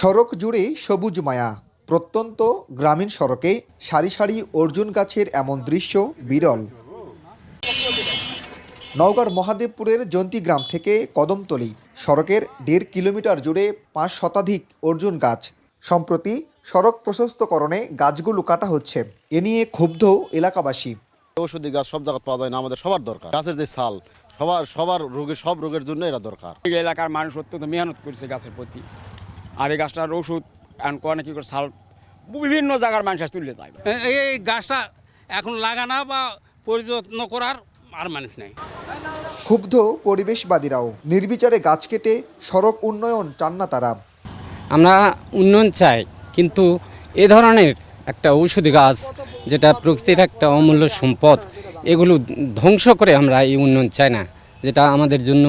সড়ক জুড়ে সবুজ মায়া। প্রত্যন্ত গ্রামীণ সড়কে সারি সারি অর্জুন গাছের এমন দৃশ্য বিরল। নওগাঁর মহাদেবপুরের জন্তি গ্রাম থেকে কদমতলী সড়কের 1.5 কিলোমিটার জুড়ে 5 শতাধিক অর্জুন গাছ। সম্প্রতি সড়ক প্রশস্তকরণে গাছগুলো কাটা হচ্ছে। এ নিয়ে ক্ষুব্ধ এলাকাবাসী। ঔষধি গাছ সব জায়গায় পাওয়া যায় না, আমাদের সবার দরকার। গাছের যে ছাল সবার রোগের সব রোগের জন্য এরা দরকার। এই এলাকার মানুষ অত্যন্ত মেহনত করছে গাছের প্রতি। আর এই গাছটার ওষুধ কি করে ছাল বিভিন্ন জায়গার মানুষ তুলে যায়। এই গাছটা এখন লাগানো বা পরিযত্ন করার আর মানুষ নেই। ক্ষুব্ধ পরিবেশবাদীরাও। নির্বিচারে গাছ কেটে সড়ক উন্নয়ন চান না তারা। আমরা উন্নয়ন চাই, কিন্তু এ ধরনের একটা ঔষধি গাছ যেটা প্রকৃতির একটা অমূল্য সম্পদ, এগুলো ধ্বংস করে আমরা এই উন্নয়ন চাই না, যেটা আমাদের জন্য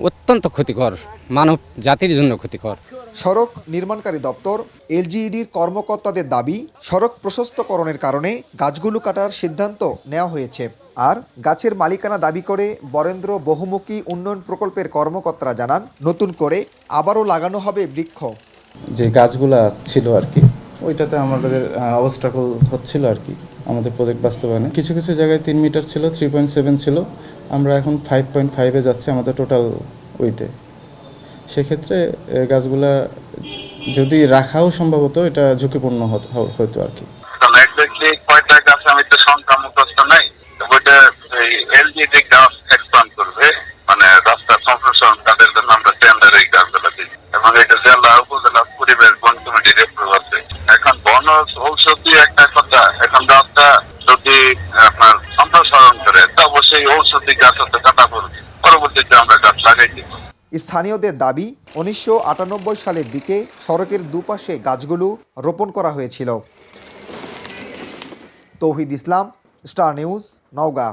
অত্যন্ত ক্ষতিকর, মানব জাতির জন্য ক্ষতিকর। সড়ক নির্মাণকারী দপ্তর এলজিইডির কর্মকর্তাদের দাবি, সড়ক প্রশস্তকরণের কারণে গাছগুলো কাটার সিদ্ধান্ত নেওয়া হয়েছে। আর গাছের মালিকানা দাবি করে বরেন্দ্র বহুমুখী উন্নয়ন প্রকল্পের কর্মকর্তারা জানান, নতুন করে আবারও লাগানো হবে বৃক্ষ। যে গাছগুলা ছিল আর কি, ওইটাতে আমাদের অবস্ট্রাকল হচ্ছিল আর কি আমাদের প্রজেক্ট বাস্তবায়নে। কিছু কিছু জায়গায় 3 মিটার ছিল, 3.7 ছিল, আমরা এখন 5.5-এ যাচ্ছি আমাদের টোটাল ওইতে। সেক্ষেত্রে গাছগুলা যদি রাখাও সম্ভবত এটা ঝুঁকিপূর্ণ হতো আর কি। কয়টা গাছ আমি তো সংখ্যা মুখস্থ নাই, ওইটা এলজিডি গাছ এক্সপ্যান্ড করবে, মানে রাস্তা সম্প্রসারণ তাদের জন্য আমরা টেন্ডার এই গাছগুলো দিই এবং এটা জেলা উপজেলা পরিবেশ বন কমিটির অ্যাপ্রুভ আছে। এখন বন ঔষধি একটা কথা, এখন রাস্তা যদি আপনার সম্প্রসারণ করে তা অবশ্যই ঔষধি গাছ হতে কাটা পড়বে, পরবর্তীতে আমরা গাছ লাগাই দিব। স্থানীয়দের দাবি, 1998 সালের দিকে সড়কের দুপাশে গাছগুলো রোপণ করা হয়েছিল। তৌহিদ ইসলাম, স্টার নিউজ, নওগাঁ।